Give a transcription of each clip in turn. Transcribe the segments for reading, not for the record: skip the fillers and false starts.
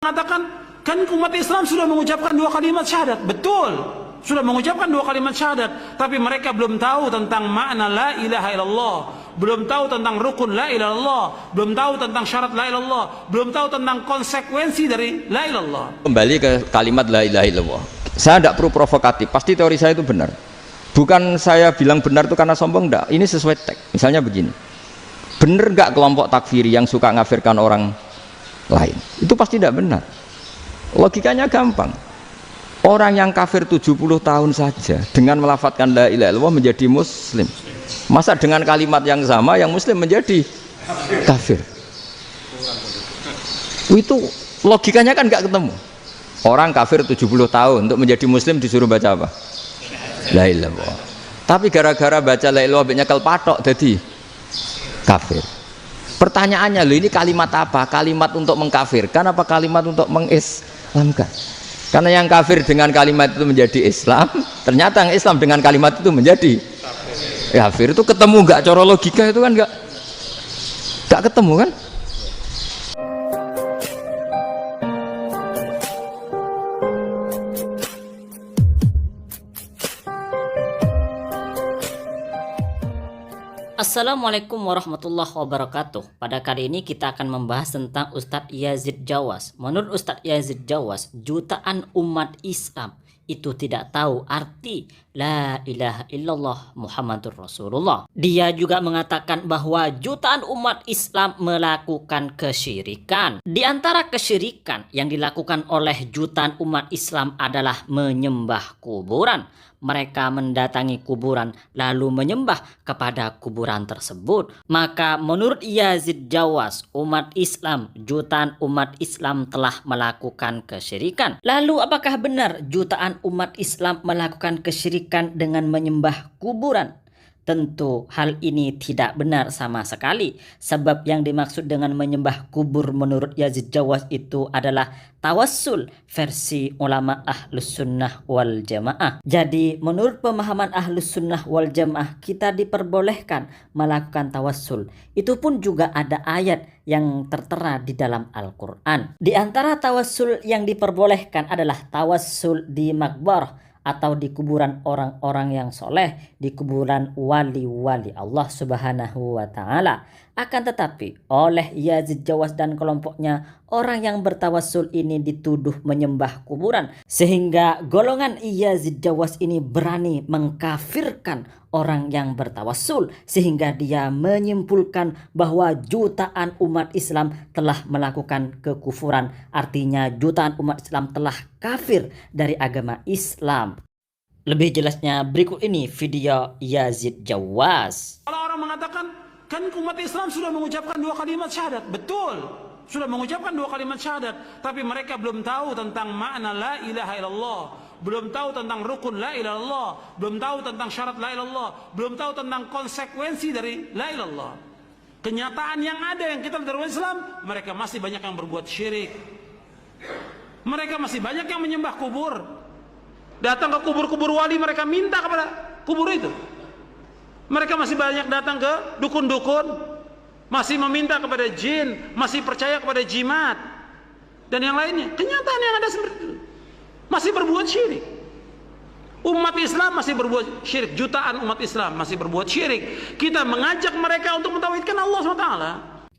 mengatakan, kan umat Islam sudah mengucapkan 2 kalimat syahadat. Betul, sudah mengucapkan 2 kalimat syahadat, tapi mereka belum tahu tentang makna la ilaha illallah, belum tahu tentang rukun la ilaha illallah, belum tahu tentang syarat la ilaha illallah, belum tahu tentang konsekuensi dari la ilaha illallah. Kembali ke kalimat la ilaha illallah. Saya tidak perlu provokatif, pasti teori saya itu benar. Bukan saya bilang benar itu karena sombong, enggak. Ini sesuai teks. Misalnya begini, benar enggak kelompok takfiri yang suka ngafirkan orang lain? Itu pasti tidak benar. Logikanya gampang. Orang yang kafir 70 tahun saja dengan melafadzkan la ilaha illallah menjadi muslim. Masa dengan kalimat yang sama yang muslim menjadi kafir? Itu logikanya kan enggak ketemu. Orang kafir 70 tahun untuk menjadi muslim disuruh baca apa? La ilaha illallah. Tapi gara-gara baca la ilaha illallah nyekel patok jadi kafir. Pertanyaannya, loh, ini kalimat apa? Kalimat untuk mengkafirkan apa kalimat untuk mengislamkan? Karena yang kafir dengan kalimat itu menjadi Islam, ternyata yang Islam dengan kalimat itu menjadi kafir. Itu ketemu nggak? Cara logika itu kan nggak ketemu kan? Assalamualaikum warahmatullahi wabarakatuh. Pada kali ini kita akan membahas tentang Ustadz Yazid Jawas. Menurut Ustadz Yazid Jawas, jutaan umat Islam itu tidak tahu arti la ilaha illallah Muhammadur Rasulullah. Dia juga mengatakan bahwa jutaan umat Islam melakukan kesyirikan. Di antara kesyirikan yang dilakukan oleh jutaan umat Islam adalah menyembah kuburan. Mereka mendatangi kuburan lalu menyembah kepada kuburan tersebut. Maka menurut Yazid Jawas, umat Islam, jutaan umat Islam telah melakukan kesyirikan. Lalu apakah benar jutaan umat Islam melakukan kesyirikan dengan menyembah kuburan? Tentu hal ini tidak benar sama sekali. Sebab yang dimaksud dengan menyembah kubur menurut Yazid Jawas itu adalah tawassul versi ulama Ahlus Sunnah wal Jamaah. Jadi menurut pemahaman Ahlus Sunnah wal Jamaah, kita diperbolehkan melakukan tawassul. Itu pun juga ada ayat yang tertera di dalam Al-Quran. Di antara tawassul yang diperbolehkan adalah tawassul di makbarah, atau di kuburan orang-orang yang soleh, di kuburan wali-wali Allah Subhanahu wa Ta'ala. Akan tetapi oleh Yazid Jawas dan kelompoknya, orang yang bertawassul ini dituduh menyembah kuburan, sehingga golongan Yazid Jawas ini berani mengkafirkan orang yang bertawassul, sehingga dia menyimpulkan bahwa jutaan umat Islam telah melakukan kekufuran. Artinya jutaan umat Islam telah kafir dari agama Islam. Lebih jelasnya berikut ini video Yazid Jawas. Kalau orang mengatakan, kan umat Islam sudah mengucapkan 2 kalimat syahadat. Betul, sudah mengucapkan 2 kalimat syahadat, tapi mereka belum tahu tentang makna la ilaha illallah, belum tahu tentang rukun la ilaha illallah, belum tahu tentang syarat la ilaha illallah, belum tahu tentang konsekuensi dari la ilaha illallah. Kenyataan yang ada yang kita lihat dari Islam, mereka masih banyak yang berbuat syirik. Mereka masih banyak yang menyembah kubur. Datang ke kubur-kubur wali, mereka minta kepada kubur itu. Mereka masih banyak datang ke dukun-dukun, masih meminta kepada jin, masih percaya kepada jimat dan yang lainnya. Kenyataan yang ada seperti itu, masih berbuat syirik. Umat Islam masih berbuat syirik, jutaan umat Islam masih berbuat syirik. Kita mengajak mereka untuk mentauhidkan Allah SWT.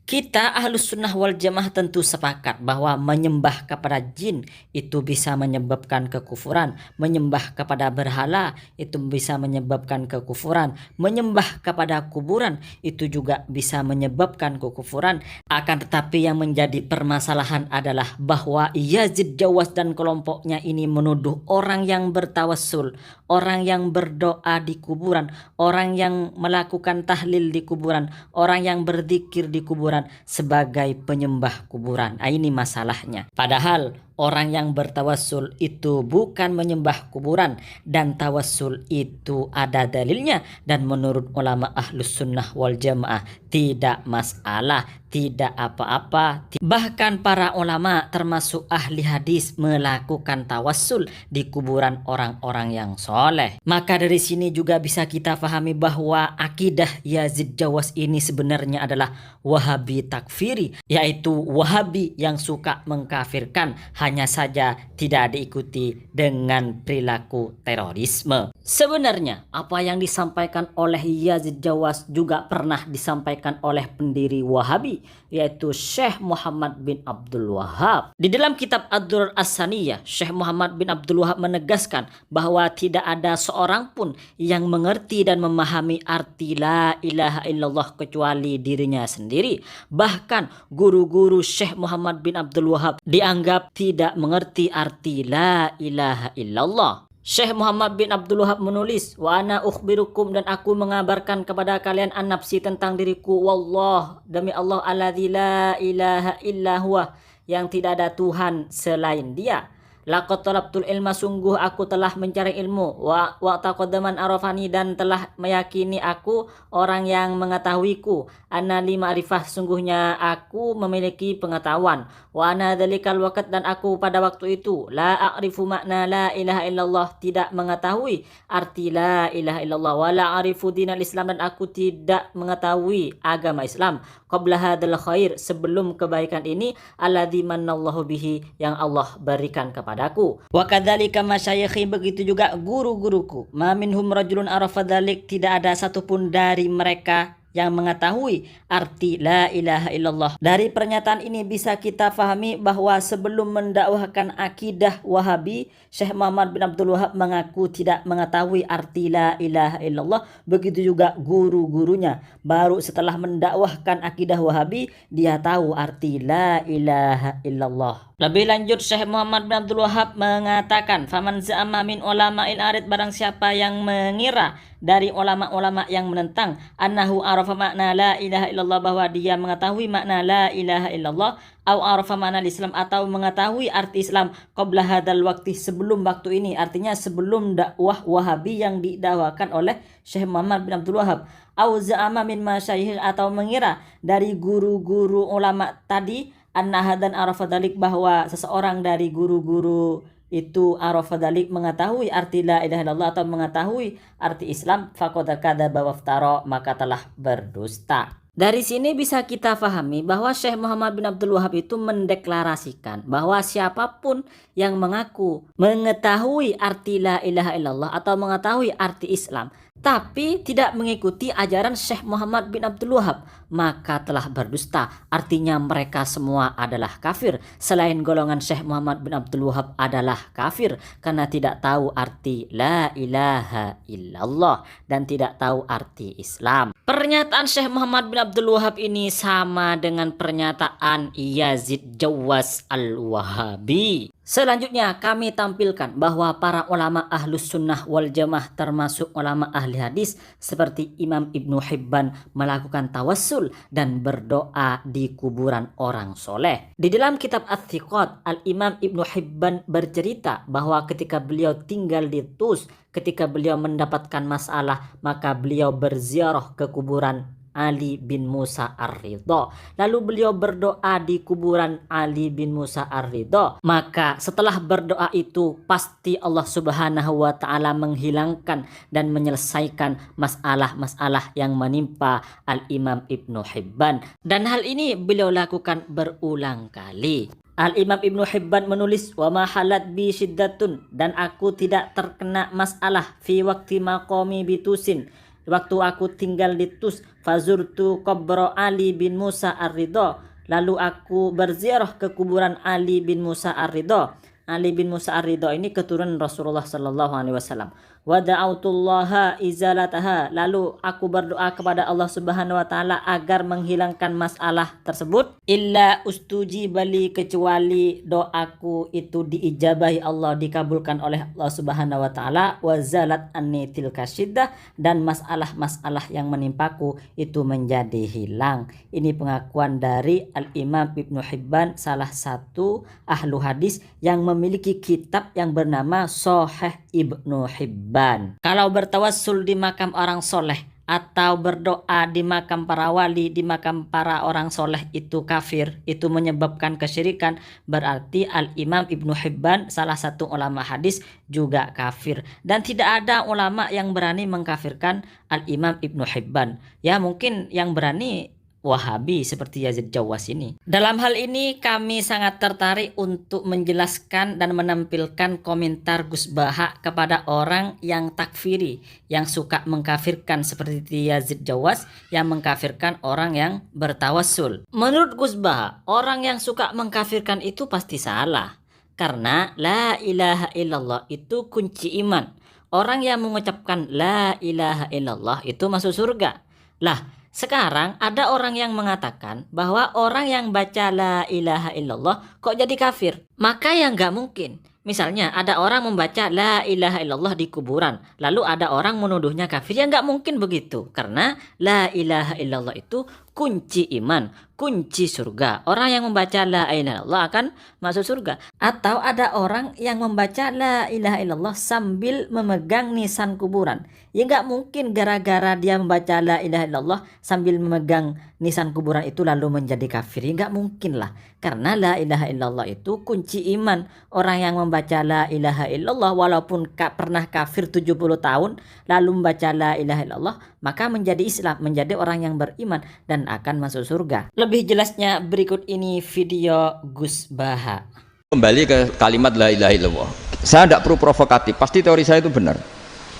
Kita Ahlus Sunnah wal Jamaah tentu sepakat bahwa menyembah kepada jin itu bisa menyebabkan kekufuran, menyembah kepada berhala itu bisa menyebabkan kekufuran, menyembah kepada kuburan itu juga bisa menyebabkan kekufuran. Akan tetapi yang menjadi permasalahan adalah bahwa Yazid Jawas dan kelompoknya ini menuduh orang yang bertawassul, orang yang berdoa di kuburan, orang yang melakukan tahlil di kuburan, orang yang berzikir di kuburan sebagai penyembah kuburan. Ini masalahnya. Padahal orang yang bertawassul itu bukan menyembah kuburan, dan tawassul itu ada dalilnya, dan menurut ulama Ahlus Sunnah wal Jamaah tidak masalah, tidak apa-apa. Bahkan para ulama termasuk ahli hadis melakukan tawassul di kuburan orang-orang yang soleh. Maka dari sini juga bisa kita pahami bahwa akidah Yazid Jawas ini sebenarnya adalah Wahabi takfiri, yaitu Wahabi yang suka mengkafirkan, hanya saja tidak diikuti dengan perilaku terorisme. Sebenarnya apa yang disampaikan oleh Yazid Jawas juga pernah disampaikan oleh pendiri Wahabi, yaitu Syekh Muhammad bin Abdul Wahab. Di dalam kitab Ad-Durar As-Saniyah, Syekh Muhammad bin Abdul Wahab menegaskan bahwa tidak ada seorang pun yang mengerti dan memahami arti la ilaha illallah kecuali dirinya sendiri. Bahkan guru-guru Syekh Muhammad bin Abdul Wahab dianggap tidak mengerti arti la ilaha illallah. Syekh Muhammad bin Abdul Wahab menulis, wa ana ukhbirukum, dan aku mengabarkan kepada kalian an nafsi tentang diriku, wallah, demi Allah, alladzi la ilaha illa huwa, yang tidak ada Tuhan selain Dia. Laqad talabtul ilma, sungguh aku telah mencari ilmu, wa taqaddaman arafani, dan telah meyakini aku orang yang mengetahuiku, anna li ma'rifah, sungguhnya aku memiliki pengetahuan, wa ana dzalikal waqt, dan aku pada waktu itu la a'rifu makna la ilaha illallah, tidak mengetahui arti la ilaha illallah, wa la a'rifu dinal Islam, dan aku tidak mengetahui agama Islam, qabla hadzal khair, sebelum kebaikan ini, alladzi manallahu bihi, yang Allah berikan kepadaku. Wa kadzalika masyayikhi, begitu juga guru-guruku, ma minhum rajulun arafa dzalik, tidak ada satupun dari mereka yang mengetahui arti la ilaha illallah. Dari pernyataan ini bisa kita fahami bahwa sebelum mendakwahkan akidah Wahabi, Syekh Muhammad bin Abdul Wahab mengaku tidak mengetahui arti la ilaha illallah, begitu juga guru-gurunya. Baru setelah mendakwahkan akidah Wahabi, dia tahu arti la ilaha illallah. Lebih lanjut, Syekh Muhammad bin Abdul Wahab mengatakan, faman za'ama min ulama'il arid, barang siapa yang mengira dari ulama-ulama yang menentang, annahu arafa makna la ilaha illallah, bahwa dia mengetahui makna la ilaha illallah, au arafa makna Islam, atau mengetahui arti Islam, qabla hadzal waqti, sebelum waktu ini, artinya sebelum dakwah Wahabi yang didakwakan oleh Syekh Muhammad bin Abdul Wahab, au za'ama min masyayikh, atau mengira dari guru-guru ulama tadi, annaha dan arafa dzalik, bahwa seseorang dari guru-guru itu arafa dzalik, mengetahui arti la ilaha illallah atau mengetahui arti Islam, faqad kadzaba waftara, maka telah berdusta. Dari sini bisa kita pahami bahwa Syekh Muhammad bin Abdul Wahab itu mendeklarasikan bahwa siapapun yang mengaku mengetahui arti la ilaha illallah atau mengetahui arti Islam tapi tidak mengikuti ajaran Syekh Muhammad bin Abdul Wahab, maka telah berdusta. Artinya mereka semua adalah kafir. Selain golongan Syekh Muhammad bin Abdul Wahab adalah kafir karena tidak tahu arti la ilaha illallah dan tidak tahu arti Islam. Pernyataan Syekh Muhammad bin Abdul Wahab ini sama dengan pernyataan Yazid Jawas al-Wahabi. Selanjutnya kami tampilkan bahwa para ulama ahlus sunnah wal jamaah termasuk ulama ahli hadis seperti Imam Ibnu Hibban melakukan tawassul dan berdoa di kuburan orang soleh. Di dalam kitab Ats-Tsiqat, Al-Imam Ibnu Hibban bercerita bahwa ketika beliau tinggal di Tus, ketika beliau mendapatkan masalah, maka beliau berziarah ke kuburan Ali bin Musa Ar-Ridha. Lalu beliau berdoa di kuburan Ali bin Musa Ar-Ridha. Maka setelah berdoa itu pasti Allah Subhanahu wa taala menghilangkan dan menyelesaikan masalah-masalah yang menimpa Al-Imam Ibnu Hibban. Dan hal ini beliau lakukan berulang kali. Al-Imam Ibnu Hibban menulis, wa ma halat bi syiddatun, dan aku tidak terkena masalah fi waqti maqami bitusin, waktu aku tinggal di Tus, fazurtu qabra Ali bin Musa Ar-Ridha, lalu aku berziarah ke kuburan Ali bin Musa Ar-Ridha. Ali bin Musa Ar-Ridha ini keturunan Rasulullah sallallahu alaihi wasallam. Wa da'autullaha izalataha, lalu aku berdoa kepada Allah Subhanahu wa taala agar menghilangkan masalah tersebut. Illa ustujibali, kecuali doaku itu diijabahi Allah, dikabulkan oleh Allah Subhanahu wa taala. Wa zalat anni tilka syiddah, dan masalah-masalah yang menimpaku itu menjadi hilang. Ini pengakuan dari Al-Imam Ibnu Hibban, salah satu ahlu hadis yang memiliki kitab yang bernama Sahih Ibnu Hibban. Kalau bertawassul di makam orang soleh atau berdoa di makam para wali, di makam para orang soleh itu kafir, itu menyebabkan kesyirikan, berarti Al-Imam Ibnu Hibban, salah satu ulama hadis, juga kafir. Dan tidak ada ulama yang berani mengkafirkan Al-Imam Ibnu Hibban. Ya mungkin yang berani Wahabi seperti Yazid Jawas ini. Dalam hal ini kami sangat tertarik untuk menjelaskan dan menampilkan komentar Gus Baha kepada orang yang takfiri, yang suka mengkafirkan seperti Yazid Jawas yang mengkafirkan orang yang bertawassul. Menurut Gus Baha, orang yang suka mengkafirkan itu pasti salah. Karena la ilaha illallah itu kunci iman. Orang yang mengucapkan la ilaha illallah itu masuk surga. Lah, sekarang ada orang yang mengatakan bahwa orang yang baca la ilaha illallah kok jadi kafir. Maka yang nggak mungkin. Misalnya ada orang membaca la ilaha illallah di kuburan, lalu ada orang menuduhnya kafir. Ya nggak mungkin begitu. Karena la ilaha illallah itu kunci iman, kunci surga. Orang yang membaca la ilaha illallah akan masuk surga. Atau ada orang yang membaca la ilaha illallah sambil memegang nisan kuburan. Ya nggak mungkin gara-gara dia membaca la ilaha illallah sambil memegang nisan kuburan itu lalu menjadi kafir. Ya nggak mungkin lah. Karena la ilaha illallah itu kunci iman. Orang yang membaca la ilaha illallah walaupun pernah kafir 70 tahun lalu membaca la ilaha illallah, maka menjadi Islam, menjadi orang yang beriman dan akan masuk surga. Lebih jelasnya berikut ini video Gus Baha. Kembali ke kalimat la ilaha illallah. Saya tidak perlu provokatif, pasti teori saya itu benar.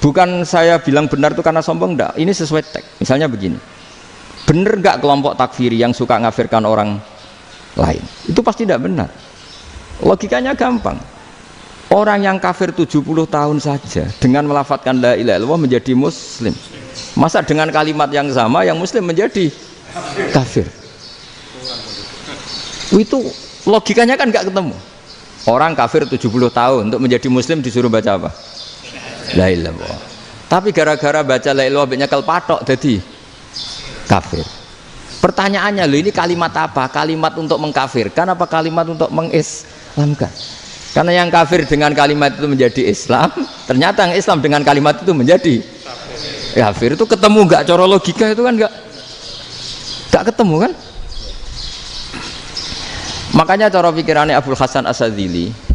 Bukan saya bilang benar itu karena sombong, enggak. Ini sesuai teks. Misalnya begini. Benar enggak kelompok takfiri yang suka ngafirkan orang lain? Itu pasti tidak benar. Logikanya gampang. Orang yang kafir 70 tahun saja dengan melafadzkan la ilaha illallah menjadi muslim. Masa dengan kalimat yang sama yang muslim menjadi kafir? Itu logikanya kan nggak ketemu. Orang kafir 70 tahun untuk menjadi muslim disuruh baca apa? La ilaha illallah. Tapi gara-gara baca la ilaha illallah nyekel patok jadi kafir. Pertanyaannya, loh ini kalimat apa? Kalimat untuk mengkafirkan apa kalimat untuk mengislamkan? Karena yang kafir dengan kalimat itu menjadi Islam, ternyata yang Islam dengan kalimat itu menjadi kafir. Itu ketemu nggak? Cara logika itu kan nggak ketemu kan? Makanya cara pikirannya Abdul Hasan As-Sadzili.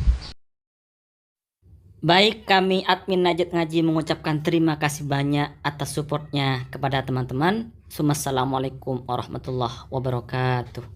Baik, kami admin Najat Ngaji mengucapkan terima kasih banyak atas supportnya kepada teman-teman. Assalamualaikum warahmatullahi wabarakatuh.